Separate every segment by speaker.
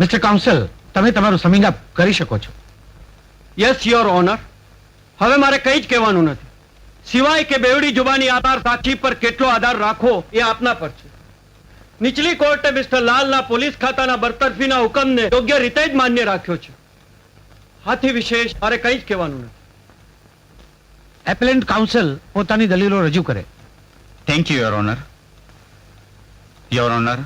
Speaker 1: Mister council, તમે તમારું summing up કરી શકો છો.
Speaker 2: Yes your honour. હવે મારે કંઈ જ કહેવાનું નથી, સિવાય કે બેવડી જુબાની આધાર સાક્ષી પર કેટલો આધાર રાખવો એ આપના પર છે. નીચલી કોર્ટે મિસ્ટર લાલના પોલીસ ખાતાના બરતરફીના હુકમને યોગ્ય રીતે જ માન્ય રાખ્યો છે. આથી વિશેષ મારે કંઈ જ કહેવાનું નથી.
Speaker 1: એપેલેન્ટ કાઉન્સિલ પોતાની દલીલો રજૂ કરે.
Speaker 3: Thank you your honour. Your honour,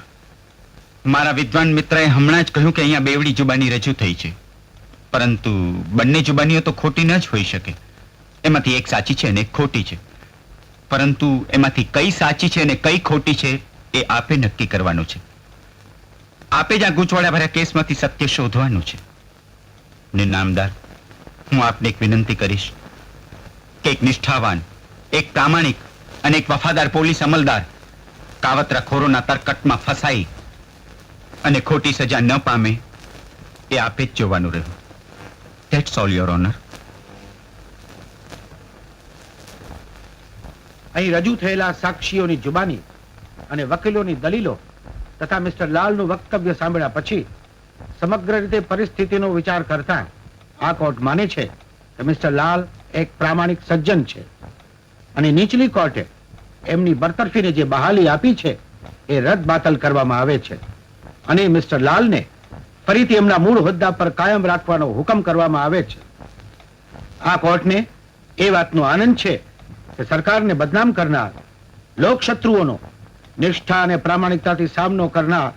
Speaker 3: મારા વિદ્વાન મિત્રએ હમણાં જ કહ્યું કે અહીંયા બેવડી જુબાની રજૂ થઈ છે, પરંતુ બંને જુબાનીઓ તો ખોટી ન જ હોઈ શકે. એમાંથી એક સાચી છે અને એક ખોટી છે, પરંતુ એમાંથી કઈ સાચી છે અને કઈ ખોટી છે એ આપે નક્કી કરવાનું છે. આપે જ આ ગૂંચવાડા ભર્યા કેસમાંથી સત્ય શોધવાનું છે. ને નામદાર, હું આપને એક વિનંતી કરીશ કે એક નિષ્ઠાવાન, એક પ્રામાણિક અને એક વફાદાર પોલીસ અમલદાર કાવતરાખોરોના તરકટમાં ફસાઈ અને ખોટી સજા ન પામે એ આપે જ જોવાનું રહ્યું. That's all your honour.
Speaker 1: અહીં રજૂ થયેલા સાક્ષીઓની જુબાની અને વકીલોની દલીલો તથા મિસ્ટર લાલનું વક્તવ્ય સાંભળ્યા પછી સમગ્ર રીતે પરિસ્થિતિનો વિચાર કરતા આ કોર્ટ માને છે કે મિસ્ટર લાલ એક પ્રામાણિક સજ્જન છે અને નીચલી કોર્ટે એમની બરતરફીને જે બહાલી આપી છે એ રદ બાતલ કરવામાં આવે છે અને મિસ્ટર લાલને ફરીથી એમના મૂળ હોદ્દા પર કાયમ રાખવાનો હુકમ કરવામાં આવે છે. આ કોર્ટને એ વાતનો આનંદ છે કે સરકારને બદનામ કરનાર, લોકશત્રુઓનો નિષ્ઠા અને પ્રામાણિકતાથી સામનો કરનાર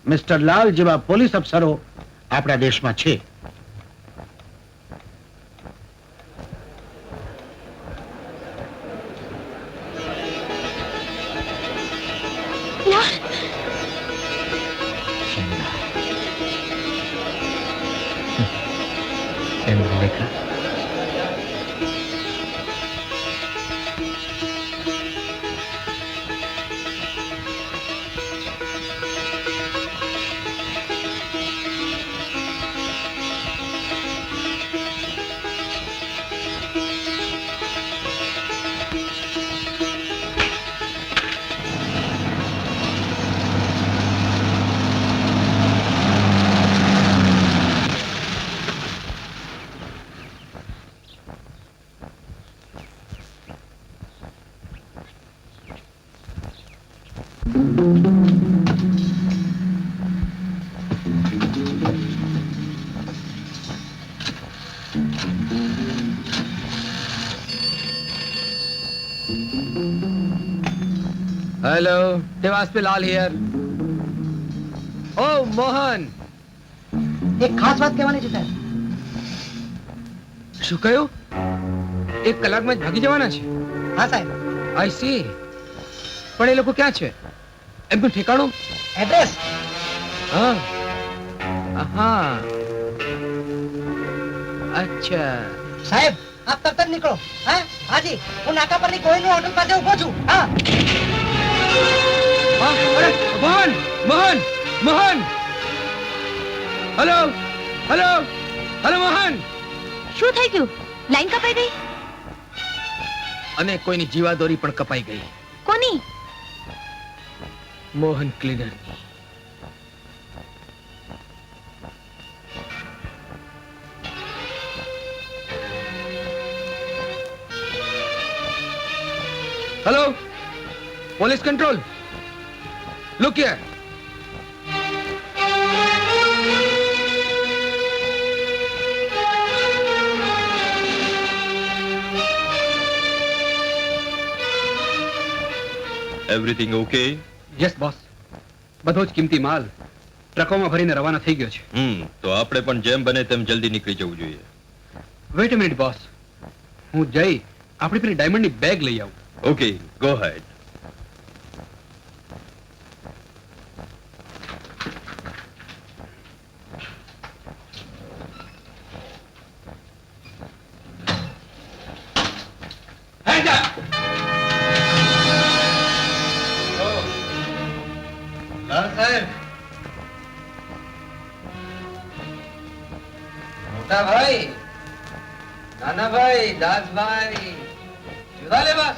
Speaker 1: મિસ્ટર લાલ જેવા પોલીસ અફસરો આપણા દેશમાં છે.
Speaker 4: હેલો, દેવાસ્પી લાલ હિયર. ઓ મોહન,
Speaker 5: એક ખાસ વાત કહેવાની છે સાહેબ.
Speaker 4: શું કહ્યું? 1 કલાકમાં જ ભાગી જવાના છે?
Speaker 5: હા સાહેબ.
Speaker 4: I C. પણ એ લોકો ક્યાં છે? એમનું ઠેકાણું?
Speaker 5: એડ્રેસ?
Speaker 4: હા હા, અચ્છા.
Speaker 5: સાહેબ આપ તરત જ નીકળો. હા હાજી, હું નાકા પરની કોઈનું હોટલ પાસે ઉભો છું. હા.
Speaker 4: અરે Mohan, Mohan, Mohan. Hello, hello, hello Mohan.
Speaker 6: શું થઈ ગયું? લાઈન કપાઈ ગઈ?
Speaker 4: અને કોઈની જીવાદોરી પણ કપાઈ ગઈ.
Speaker 6: કોની?
Speaker 4: Mohan cleaner. Hello, police control. Look here.
Speaker 2: Everything okay?
Speaker 4: Yes boss, બધો જ કિંમતી માલ ટ્રકોમાં ભરીને રવાના થઈ ગયો છે.
Speaker 2: તો આપણે પણ જેમ બને તેમ જલ્દી નીકળી જવું જોઈએ.
Speaker 4: વેઇટ અ મિનિટ બોસ, હું જઈ આપણી પેલી ડાયમંડની બેગ લઈ આવું.
Speaker 2: Okay, go ahead.
Speaker 4: મોટા ભાઈ, નાના ભાઈ, દાસભાઈ, જુદા લેવાસ.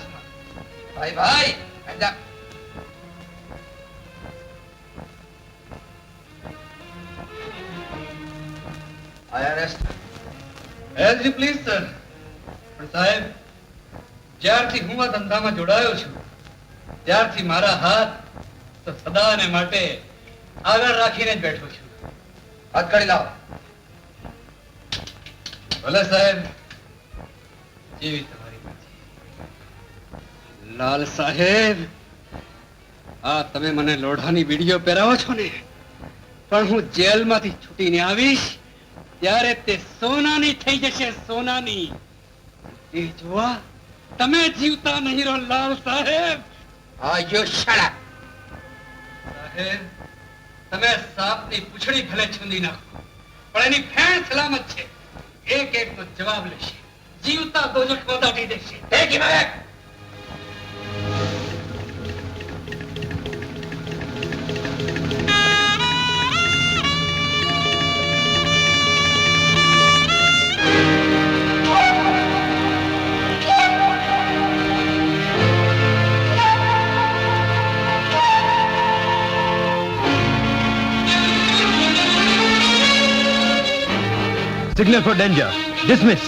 Speaker 4: ભાઈ ભાઈ, આજા. As you please sir. પણ સાહેબ, જ્યારથી હું આ ધંધામાં જોડાયો છું ત્યારથી મારા હાથ તો સદાને માટે આગળ રાખીને જ બેઠો છું. હાથ કાઢી લાવો. ભલે સાહેબ, જેવી તમારી મરજી. લાલ સાહેબ, આ તમે મને લોઢાની બીડીઓ પહેરાવો છો ને, પણ હું જેલમાંથી છૂટીને આવીશ ત્યારે તે સોનાની થઈ જશે, સોનાની. એ જોવા તમે જીવતા નહીં રહો લાલ સાહેબ. સાહેબ, તમે સાપની પૂંછડી ભલે છૂંદી નાખો, પણ એની ફેણ સલામત છે. એક એક નો જવાબ લેશે, જીવતા દોજખમાં દાટી દેશે.
Speaker 2: Signal for danger. Dismiss.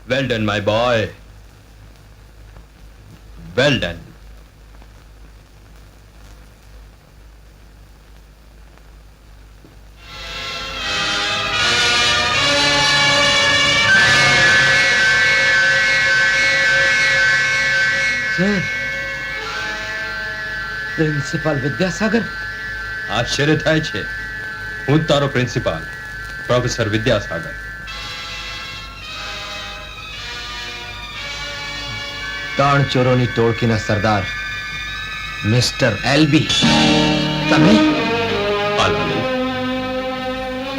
Speaker 7: Well done, my boy. Well done.
Speaker 4: Sir, principal Vidyasagar.
Speaker 7: આશ્ચર્ય થાય છે. હું જ તારો પ્રિન્સિપાલ પ્રોફેસર વિદ્યાસાગર.
Speaker 8: ત્રણ ચોરોની ટોળકીના સરદાર મિસ્ટર એલબી, તમે?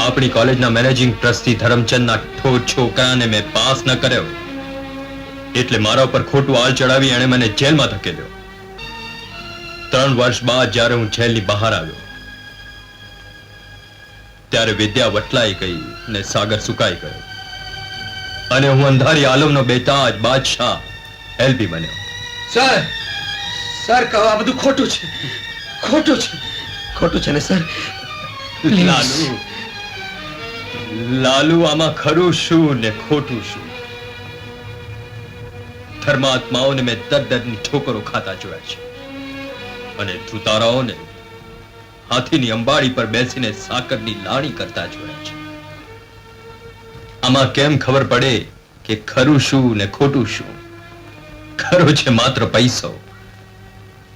Speaker 7: આપણી કોલેજના મેનેજિંગ ટ્રસ્ટી ધરમચંદના ઠોર છોકરાને મેં પાસ ન કર્યો એટલે મારા ઉપર ખોટું આલ ચડાવી એણે મને જેલમાં ધકેલ્યો. 3 વર્ષ બાદ જ્યારે હું જેલની બહાર આવ્યો ત્યારે વિદ્યા વટલાઈ ગઈ ને સાગર સુકાઈ ગયો અને હું અંધારી આલમનો બેતાજ બાદશાહ એલબી બન્યો.
Speaker 8: સર સર કહો આ બધું ખોટું છે, ખોટું છે, ખોટું છે ને સર?
Speaker 7: લાલુ લાલુ આમાં ખરું શું ને ખોટું શું? ધર્માત્માઓને મેં દર્દની ઠોકરો ખાતા જોયા છે અને ધુતારાઓને હાથીની અંબાડી પર બેસીને સાકરની લાણી કરતા જોયા છે. આમાં કેમ ખબર પડે કે ખરું શું ને ખોટું શું? ખરો છે માત્ર પૈસો.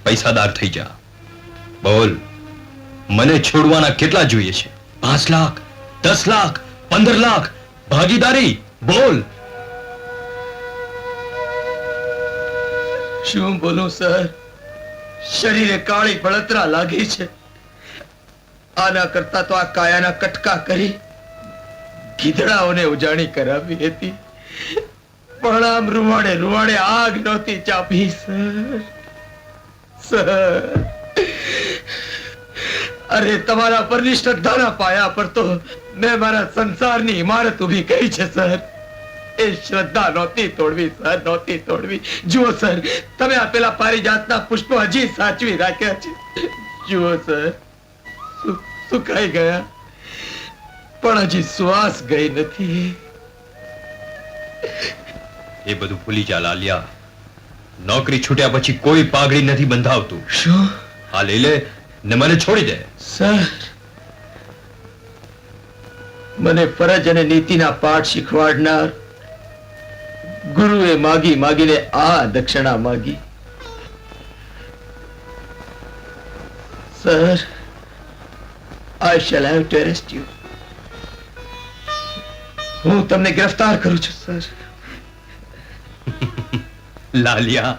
Speaker 7: પૈસાદાર થઈ જા. બોલ, મને છોડવાના કેટલા જોઈએ છે? 5 લાખ, 10 લાખ, 15 લાખ ભાગીદારી? બોલ.
Speaker 8: શું બોલું સર? શરીરે કાળી બળતરા લાગી છે. આના કરતા તો આ કાયાના કટકા કરી ગીધડાઓને ઉજાણી કરાવી હતી, પણ આમ રૂવાડે રૂવાડે આગ નહોતી ચાપી સર. સર, અરે તમારા પરની શ્રદ્ધાના પાયા પર તો મેં મારા સંસારની ઇમારત ઊભી કરી છે સર. એ શ્રદ્ધા નહોતી તોડવી સર, નહોતી તોડવી. જુઓ સર, તમે આપેલા પારિજાતના પુષ્પો હજી સાચવી રાખ્યા છે. જુઓ સર, સુકાઈ ગયા પણ હજી શ્વાસ ગઈ નથી.
Speaker 7: એ બધું ભૂલી જા લાલિયા. નોકરી છૂટ્યા પછી કોઈ પાઘડી નથી બંધાવતું.
Speaker 8: શું?
Speaker 7: આ લઈ લે ને મને છોડી દે.
Speaker 8: સર, મને ફરજ અને નીતિના પાઠ શીખવાડનાર ગુરુએ માગી માગીને આ દક્ષિણા માગી. Sir, I shall have to arrest you. હું તમને ગિરફ્તાર કરું છું સર.
Speaker 7: લાલિયા,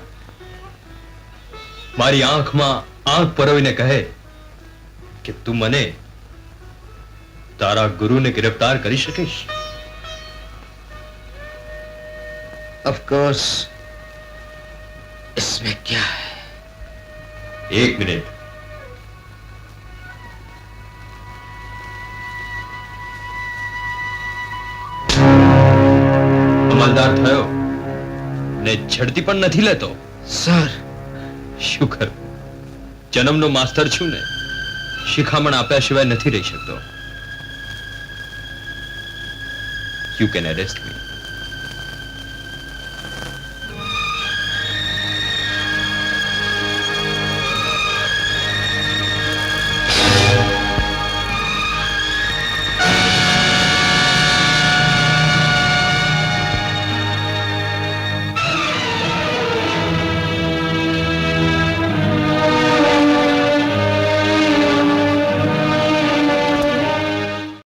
Speaker 7: મારી આંખમાં આંખ પરોવીને કહે કે તું મને તારા ગુરુને ગિરફ્તાર કરી શકીશ?
Speaker 8: Of course. इसमें क्या है?
Speaker 7: 1 મિનિટ. અમલદાર થયો ને ઝડતી પણ નથી લેતો.
Speaker 8: સર,
Speaker 7: શું કરું? જન્મનો માસ્તર છું ને, શિખામણ આપ્યા સિવાય નથી રહી શકતો. You can arrest me.